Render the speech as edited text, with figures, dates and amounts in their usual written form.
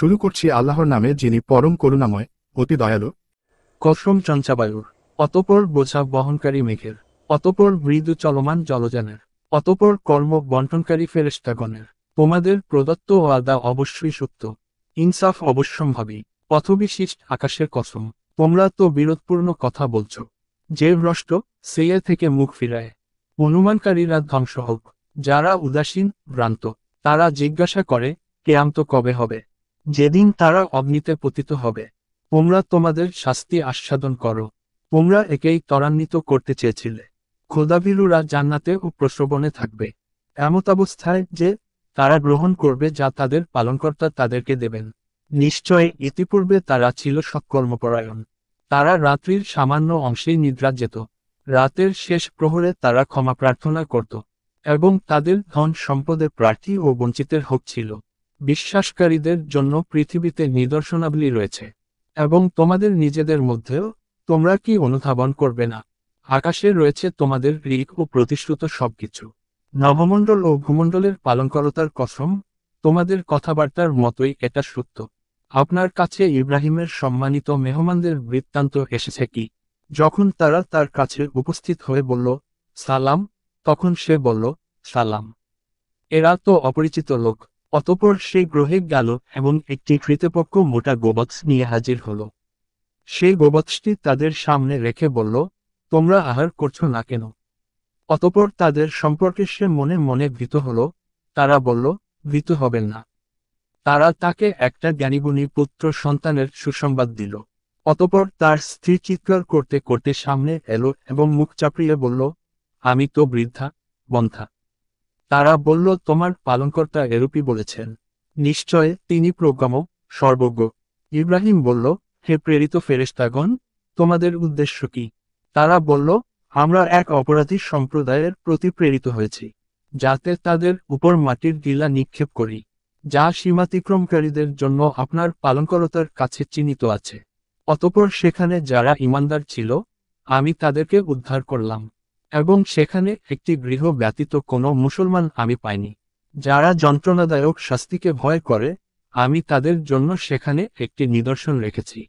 শুরু করছি আল্লাহর নামে, যিনি পরম করুণাময়, অতি দয়ালু। কসম চঞ্চাবায়ুর, অতপর বোঝা বহনকারী মেঘের, অতপর মৃদু চলমান জলযানের, অতপর কর্ম বন্টনকারী ফেরেশতাগণের। তোমাদের প্রদত্ত ওয়াদা অবশ্যই সত্য, ইনসাফ অবশ্যম্ভাবী। পথবিশিষ্ট আকাশের কসম, তোমরা তো বিরোধপূর্ণ কথা বলছ। যে ভ্রষ্ট, সে থেকে মুখ ফিরায়। অনুমানকারীরা ধ্বংস হোক। যারা উদাসীন, ভ্রান্ত, তারা জিজ্ঞাসা করে, কেয়ামত কবে হবে? যেদিন তারা অগ্নিতে পতিত হবে। তোমরা তোমাদের শাস্তি আস্বাদন করো। তোমরা একেই ত্বরান্বিত করতে চেয়েছিলে। খোদাভীরুরা জান্নাতে ও প্রশ্রবণে থাকবে, এমতাবস্থায় যে তারা গ্রহণ করবে যা তাদের পালনকর্তা তাদেরকে দেবেন। নিশ্চয় ইতিপূর্বে তারা ছিল সৎকর্মপরায়ণ। তারা রাত্রির সামান্য অংশেই নিদ্রা যেত। রাতের শেষ প্রহরে তারা ক্ষমা প্রার্থনা করত, এবং তাদের ধন সম্পদের প্রার্থী ও বঞ্চিতের হক ছিল। বিশ্বাসকারীদের জন্য পৃথিবীতে নিদর্শনাবলী রয়েছে, এবং তোমাদের নিজেদের মধ্যেও। তোমরা কি অনুধাবন করবে না? আকাশে রয়েছে তোমাদের ঋক ও প্রতিশ্রুত সবকিছু। নভমণ্ডল ও ভূমণ্ডলের পালনকর্তার কসম, তোমাদের কথাবার্তার মতোই এটা সত্য। আপনার কাছে ইব্রাহিমের সম্মানিত মেহমানদের বৃত্তান্ত এসেছে কি? যখন তারা তার কাছে উপস্থিত হয়ে বলল, সালাম, তখন সে বলল, সালাম। এরা তো অপরিচিত লোক। অতঃপর সেই গ্রহে গেল এবং একটি কৃতপক্ষ মোটা গোবৎস নিয়ে হাজির হল। সেই গোবৎসটি তাদের সামনে রেখে বলল, তোমরা আহার করছো না কেন? অতঃপর তাদের সম্পর্কে সে মনে মনে ভীত হল। তারা বলল, ভীত হবেন না। তারা তাকে একটা জ্ঞানীগুণী পুত্র সন্তানের সুসংবাদ দিল। অতঃপর তার স্ত্রী চিৎকার করতে করতে সামনে এলো এবং মুখ চাপড়িয়ে বলল, আমি তো বৃদ্ধা, বন্ধ্যা। তারা বলল, তোমার পালনকর্তা এরূপই বলেছেন। নিশ্চয় তিনি প্রজ্ঞাময়, সর্বজ্ঞ। ইব্রাহিম বলল, হে প্রেরিত ফেরেশতাগণ, তোমাদের উদ্দেশ্য কি? তারা বলল, আমরা এক অপরাধী সম্প্রদায়ের প্রতি প্রেরিত হয়েছি, যাতে তাদের উপর মাটির গিলা নিক্ষেপ করি, যা সীমাতিক্রমকারীদের জন্য আপনার পালনকর্তার কাছে চিহ্নিত আছে। অতঃপর সেখানে যারা ঈমানদার ছিল, আমি তাদেরকে উদ্ধার করলাম, এবং সেখানে একটি গৃহ ব্যতীত কোনো মুসলমান আমি পাইনি। যারা যন্ত্রণাদায়ক শাস্তিকে ভয় করে, আমি তাদের জন্য সেখানে একটি নিদর্শন রেখেছি।